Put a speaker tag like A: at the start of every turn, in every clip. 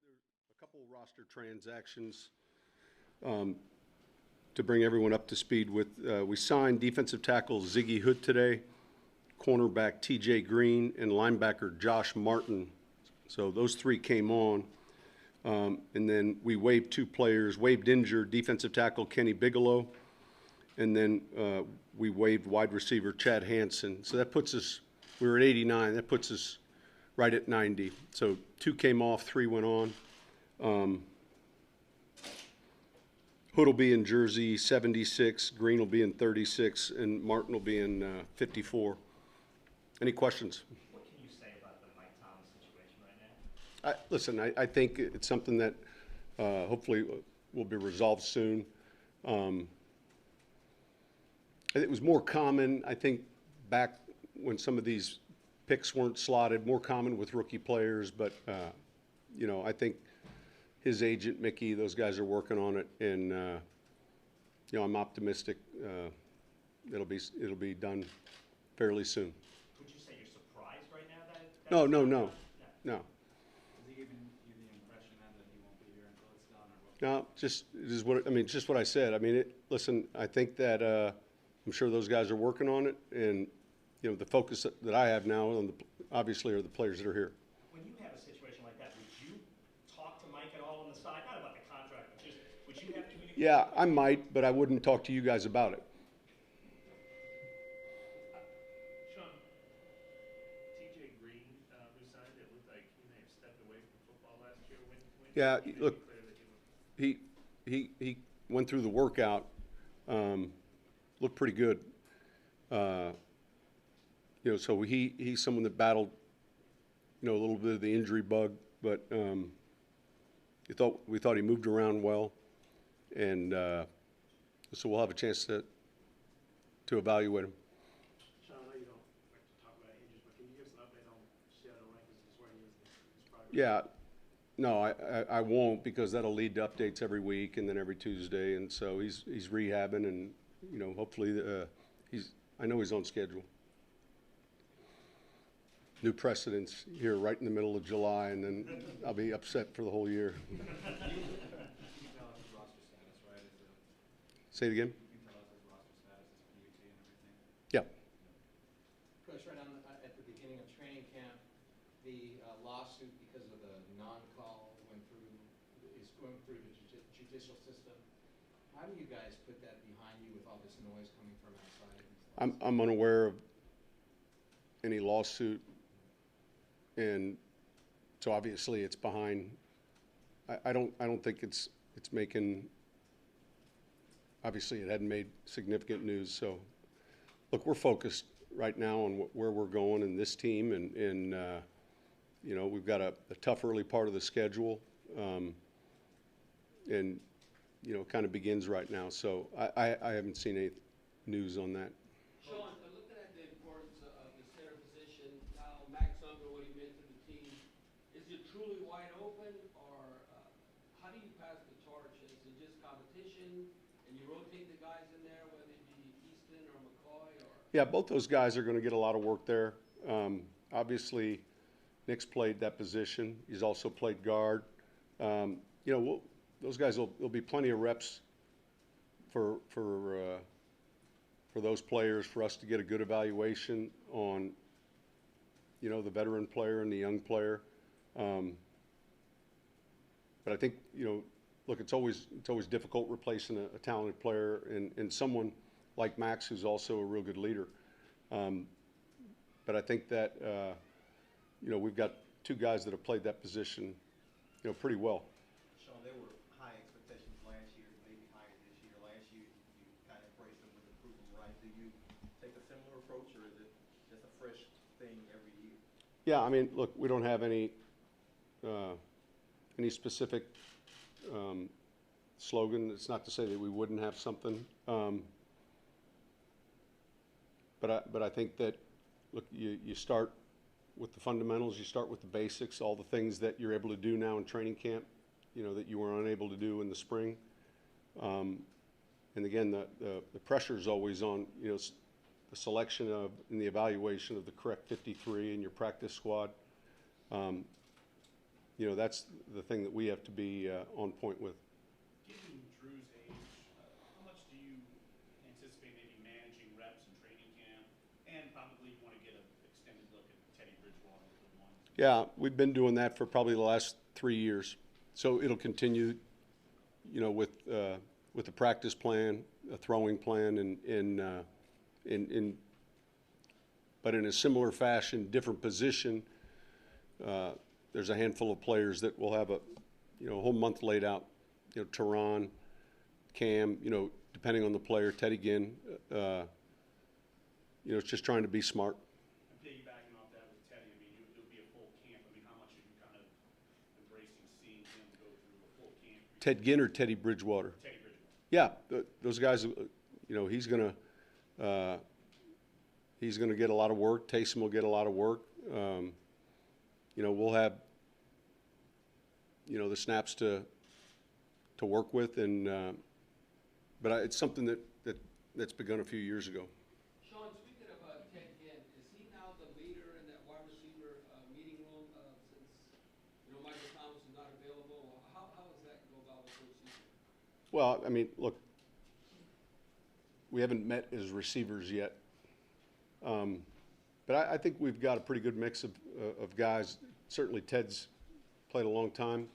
A: A couple roster transactions to bring everyone up to speed with. We signed defensive tackle Ziggy Hood today, cornerback TJ Green, and linebacker Josh Martin. So those three came on. And then we waived two players, waived injured defensive tackle Kenny Bigelow, and then we waived wide receiver Chad Hansen. So that puts us, we were at 89, that puts us right at 90. So two came off, three went on. Hood will be in jersey 76, Green will be in 36, and Martin will be in 54. Any questions?
B: What can you say about the Mike Thomas situation right now?
A: Listen, I think it's something that hopefully will be resolved soon. It was more common, I think, back when some of these picks weren't slotted, more common with rookie players, but, you know, I think his agent, Mickey, those guys are working on it, and, you know, I'm optimistic it'll be done fairly soon.
B: Would you say you're surprised right now that
A: No.
B: Has
C: he given you the impression that he won't be here until it's done, or what?
A: No, just it is what I mean. Just what I said. I mean, listen. I think that I'm sure those guys are working on it, and you know, the focus that I have now on obviously are the players that are here.
B: When you have a situation like that, would you talk to Mike at all on the side? Not about the contract, but just would you have communication?
A: Yeah, I might, but I wouldn't talk to you guys about it.
D: Sean, TJ Green resigned. It looked like he may have stepped away from football last year. When
A: Yeah,
D: did he
A: look,
D: make it clear that he
A: he went through the workout, looked pretty good. You know, so he's someone that battled, you know, a little bit of the injury bug, but we thought he moved around well, and so we'll have a chance to evaluate him.
C: Sean, I know you don't like to talk about injuries, but can you give us an update on Seattle Rankins, where he is in his progress?
A: Yeah, no, I won't, because that'll lead to updates every week and then every Tuesday, and so he's rehabbing, and you know, hopefully I know he's on schedule. New precedents here right in the middle of July, and then I'll be upset for the whole year.
C: You can tell us his roster status, right?
A: Say it again?
C: You can tell us his roster status, his PUT and everything.
A: Yeah.
E: Coach, right at the beginning of training camp, the lawsuit because of the non-call is going through the judicial system. How do you guys put that behind you with all this noise coming from outside?
A: I'm unaware of any lawsuit, and so obviously it's behind. I don't think it's making. Obviously, it hadn't made significant news. So, look, we're focused right now on where we're going in this team, and you know, we've got a tough early part of the schedule, and you know, it kind of begins right now. So I haven't seen any news on that.
F: Sean, looking at the importance of the center position, now Max Unger, what he meant to the team, is it truly wide open, or how do you pass the torch? Is it just competition, and you rotate the guys in there, whether it be Easton or McCoy? Or?
A: Yeah, both those guys are going to get a lot of work there. Obviously, Nick's played that position. He's also played guard. You know, those guys will be plenty of reps for those players, for us to get a good evaluation on, you know, the veteran player and the young player. But I think, you know, look, it's always difficult replacing a talented player and someone like Max, who's also a real good leader. But I think that, you know, we've got two guys that have played that position, you know, pretty well.
G: Sean, there were high expectations last year, maybe higher this year. Last year, you kind of embraced them with improvement, right? Do you take a similar approach, or is it just a fresh thing every year?
A: Yeah, I mean, look, we don't have any specific slogan. It's not to say that we wouldn't have something, but I think that, look, you start with the fundamentals, you start with the basics, all the things that you're able to do now in training camp, you know, that you were unable to do in the spring. And again, the pressure is always on, you know, the selection of and the evaluation of the correct 53 in your practice squad. you know, that's the thing that we have to be on point with.
B: Given Drew's age, how much do you anticipate maybe managing reps in training camp? And probably you want to get an extended look at Teddy Bridgewater for the one.
A: Yeah, we've been doing that for probably the last 3 years. So it'll continue, you know, with a practice plan, a throwing plan, but in a similar fashion, different position. There's a handful of players that will have a whole month laid out. You know, Teron, Cam, you know, depending on the player, Teddy Ginn. You know, it's just trying to be smart.
B: And piggybacking off that with Teddy, I mean, it'll be a full camp. I mean, how much are you kind of embracing seeing him go through a full camp?
A: Ted Ginn or Teddy Bridgewater?
B: Teddy Bridgewater.
A: Yeah, those guys. You know, he's gonna get a lot of work. Taysom will get a lot of work. You know, we'll have, you know, the snaps to work with, and but it's something that's begun a few years ago.
F: Sean, speaking of Ted Ginn, is he now the leader in that wide receiver meeting room since, you know, Michael Thomas is not available? How does that go about with Coach Season?
A: Well, I mean, look, we haven't met as receivers yet, but I think we've got a pretty good mix of guys. Certainly, Ted's played a long time.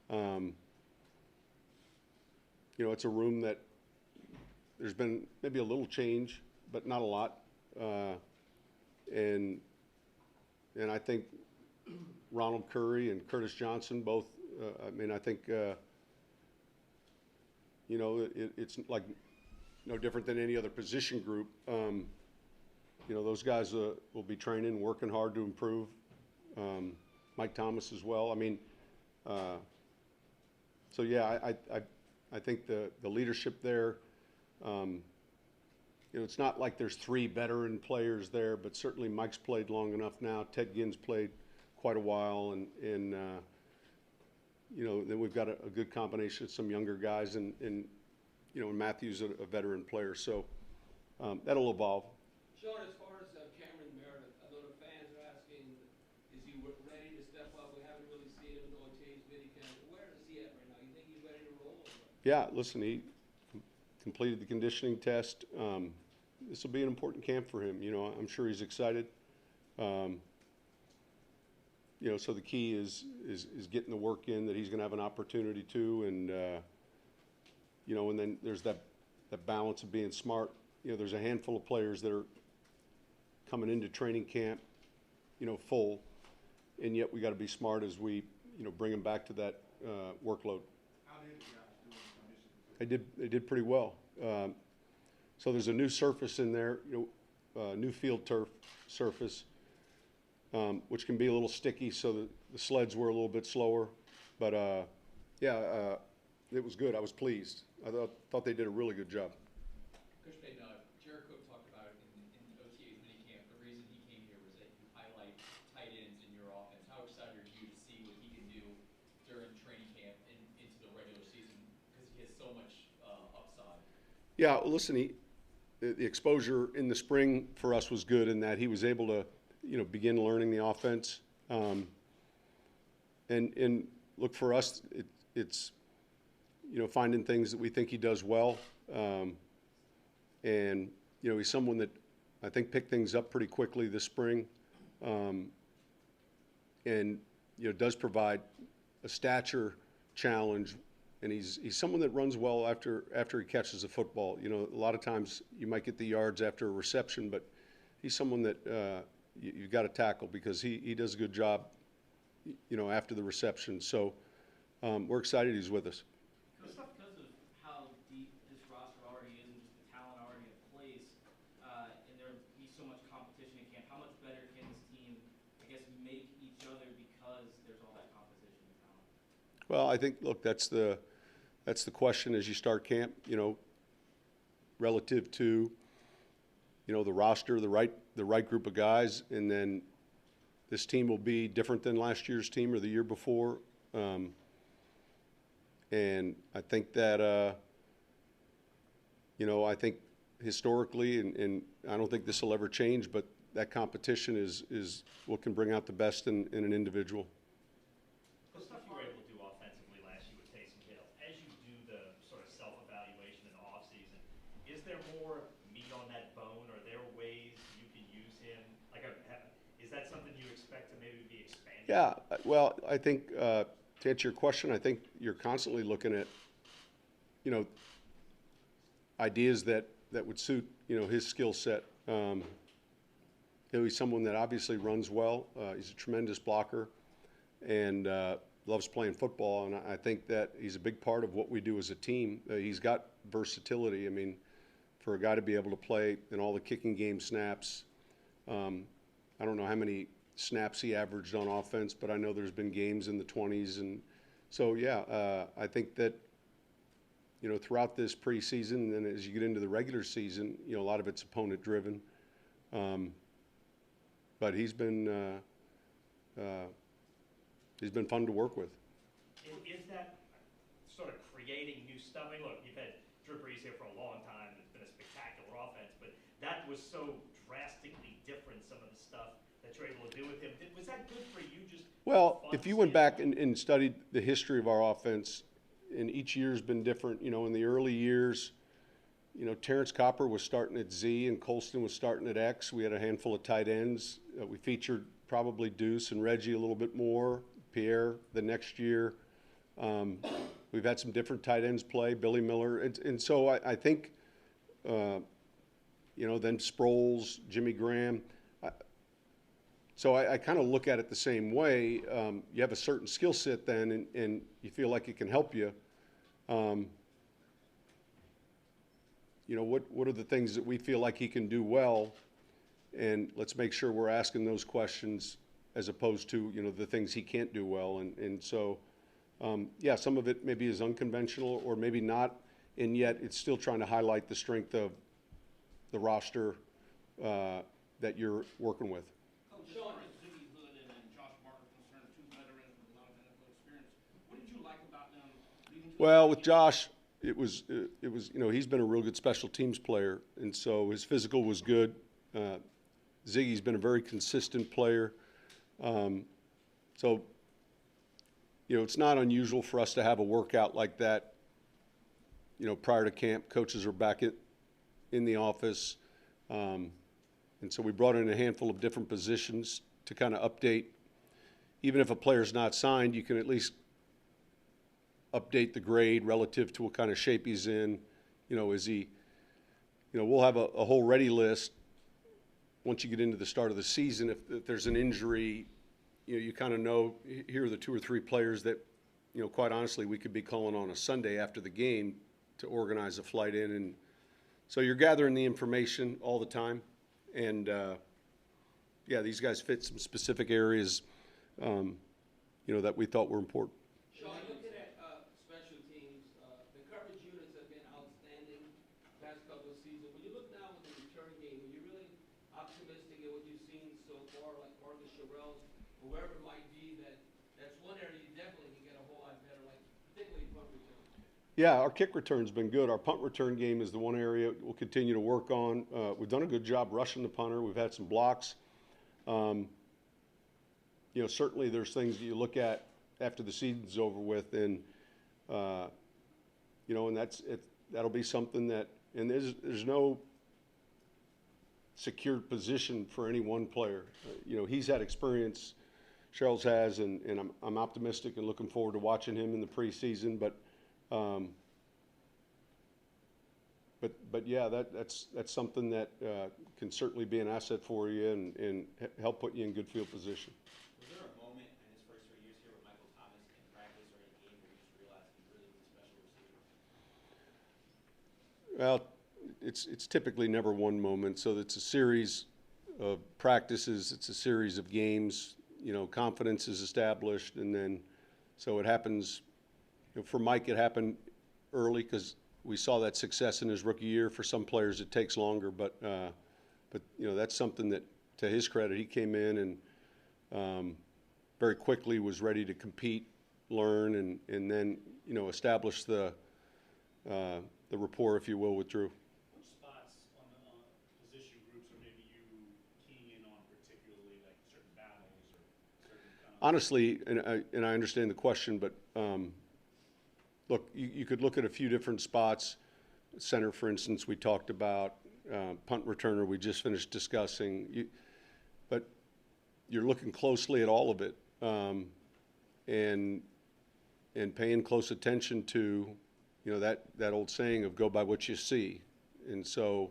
A: You know, it's a room that there's been maybe a little change, but not a lot. And I think Ronald Curry and Curtis Johnson both. I mean, I think you know, it's like no different than any other position group. You know, those guys will be training, working hard to improve. Mike Thomas as well. I mean, so yeah, I think the leadership there. You know, it's not like there's 3 veteran players there, but certainly Mike's played long enough now. Ted Ginn's played quite a while, and you know, then we've got a good combination of some younger guys, and you know, and Matthew's a veteran player, so that'll evolve.
F: Sean, as far as Cameron Meredith, I know the fans are asking, is he ready to step up? We haven't really seen him in OTA's minicamp. Where is he at right now? You think he's ready to roll?
A: Yeah, listen, he completed the conditioning test. This will be an important camp for him. You know, I'm sure he's excited. You know, so the key is getting the work in that he's going to have an opportunity to, and you know, and then there's that balance of being smart. You know, there's a handful of players that are coming into training camp, you know, full, and yet we got to be smart as we, you know, bring them back to that workload.
C: How did you guys do in conditioning?
A: They did pretty well. So there's a new surface in there, you know, new field turf surface, which can be a little sticky, so the sleds were a little bit slower. But yeah, it was good. I was pleased. I thought they did a really good job.
H: Coach Payton, Jericho talked about it in OTA's minicamp. The reason he came here was that you highlight tight ends in your offense. How excited are you to see what he can do during training camp and into the regular season, because he has so much upside? Yeah,
A: listen, the exposure in the spring for us was good in that he was able to, you know, begin learning the offense. And look, for us, it's you know, finding things that we think he does well. And you know, he's someone that I think picked things up pretty quickly this spring, and you know, does provide a stature challenge. And he's someone that runs well after he catches the football. You know, a lot of times you might get the yards after a reception, but he's someone that you've got to tackle, because he does a good job, you know, after the reception. So we're excited he's with us.
I: Because of how deep this roster already is and just the talent already in place, and there be so much competition in camp, how much better can this team, I guess, make each other because there's all that competition in talent?
A: Well, I think, look, that's the question as you start camp, you know, relative to, you know, the roster, the right group of guys, and then this team will be different than last year's team or the year before. And I think that, you know, I think historically, and I don't think this will ever change, but that competition is what can bring out the best in an individual.
B: The stuff you were able to do offensively last year with Taysom Hill, as you do the sort of self-evaluation in the offseason, is there more meat on that bone? Are there ways you can use him? Like, is that something you expect to maybe be expanded?
A: Yeah, well, I think to answer your question, I think you're constantly looking at, you know, ideas that would suit, you know, his skill set. You know, he's someone that obviously runs well. He's a tremendous blocker and loves playing football. And I think that he's a big part of what we do as a team. He's got versatility. I mean, for a guy to be able to play in all the kicking game snaps, I don't know how many snaps he averaged on offense, but I know there's been games in the 20s. And so, yeah, I think that, you know, throughout this preseason and as you get into the regular season, you know, a lot of it's opponent driven. But he's been fun to work with.
B: Is that sort of creating new stuff? I mean, look, you've had Drew Brees here for a long time. It's been a spectacular offense, but that was so drastically different, some of the stuff that you're able to do with him. Was that good for you? Just
A: Well, if you went back and studied the history of our offense, and each year's been different, you know, in the early years, you know, Terrence Copper was starting at Z and Colston was starting at X. We had a handful of tight ends. We featured probably Deuce and Reggie a little bit more, Pierre the next year. We've had some different tight ends play, Billy Miller. And so I think, you know, then Sproles, Jimmy Graham. So I kind of look at it the same way. You have a certain skill set then, and you feel like it can help you. You know, what are the things that we feel like he can do well, and let's make sure we're asking those questions as opposed to, you know, the things he can't do well. And so, yeah, some of it maybe is unconventional or maybe not, and yet it's still trying to highlight the strength of the roster that you're working with.
I: As far as Ziggy Hood and Josh Martin are concerned, two veterans with a lot of NFL experience, what did you like about them leading to
A: Well, with Josh, it was you know, he's been a real good special teams player, and so his physical was good. Ziggy's been a very consistent player. So, you know, it's not unusual for us to have a workout like that, you know, prior to camp. Coaches are back in the office. And so we brought in a handful of different positions to kind of update. Even if a player's not signed, you can at least update the grade relative to what kind of shape he's in. You know, is he, you know, we'll have a whole ready list once you get into the start of the season. If there's an injury, you know, you kind of know, here are the 2 or 3 players that, you know, quite honestly, we could be calling on a Sunday after the game to organize a flight in. And so you're gathering the information all the time. And, yeah, these guys fit some specific areas, you know, that we thought were important.
F: Sean, looking at special teams, the coverage units have been outstanding the past couple of seasons. When you look now with the return game, are you really optimistic at what you've seen so far, like Marcus Sherrells, whoever it might be, that's one area you definitely can get a whole lot better, like particularly punt return?
A: Yeah, our kick return's been good. Our punt return game is the one area we'll continue to work on. We've done a good job rushing the punter. We've had some blocks. You know, certainly there's things that you look at after the season's over with, and you know, and that'll be something that, and there's no secured position for any one player. You know, he's had experience, Sherrells has, and I'm optimistic and looking forward to watching him in the preseason. But yeah, that's something that can certainly be an asset for you and help put you in good field position.
H: Was there a moment in his first 3 years here with Michael Thomas in practice or in game where you just realized he really was a special receiver?
A: Well, it's typically never one moment. So it's a series of practices. It's a series of games. You know, confidence is established, and then so it happens. You know, for Mike, it happened early because we saw that success in his rookie year. For some players, it takes longer, but you know, that's something that, to his credit, he came in and very quickly was ready to compete, learn, and then, you know, establish the rapport, if you will, with Drew.
B: Which spots on the position groups are maybe you keying in on particularly, like certain battles or certain
A: Honestly, and I understand the question, but look, you could look at a few different spots. Center, for instance, we talked about. Punt returner, we just finished discussing. But you're looking closely at all of it, and paying close attention to, that old saying of go by what you see. And so,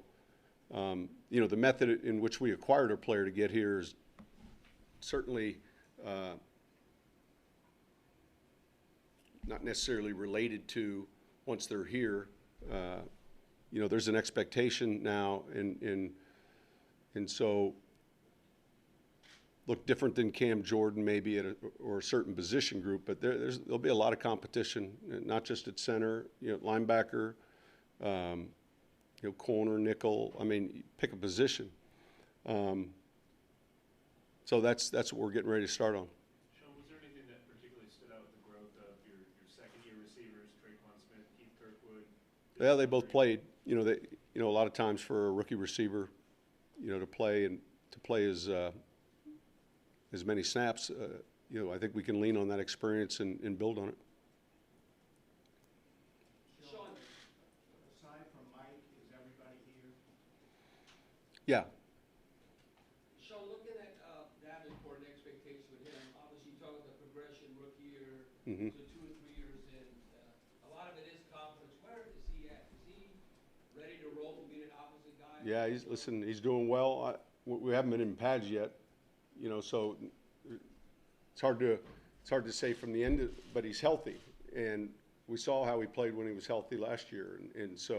A: the method in which we acquired our player to get here is certainly not necessarily related to once they're here. There's an expectation now, and so look different than Cam Jordan maybe or a certain position group, but there'll be a lot of competition, not just at center, linebacker, corner, nickel. I mean, pick a position. So that's what we're getting ready to start on.
D: Sean, was there anything that particularly stood out with the growth of your second-year receivers, Traquan Smith, Keith Kirkwood?
A: Yeah, they both played. A lot of times for a rookie receiver, to play as many snaps, I think we can lean on that experience and build on it.
F: Sean,
C: Aside from Mike, is everybody here?
A: Yeah.
F: Sean, looking at Davenport and expectations with him, obviously you talk about the progression rookie year
A: Mhm.
F: to 2 or 3 years in. A lot of it is confidence. Where is he at? Is he ready to roll and be an opposite guy?
A: Yeah, he's doing well. We haven't been in pads yet, so it's hard to say from the end, but he's healthy, and we saw how he played when he was healthy last year, and so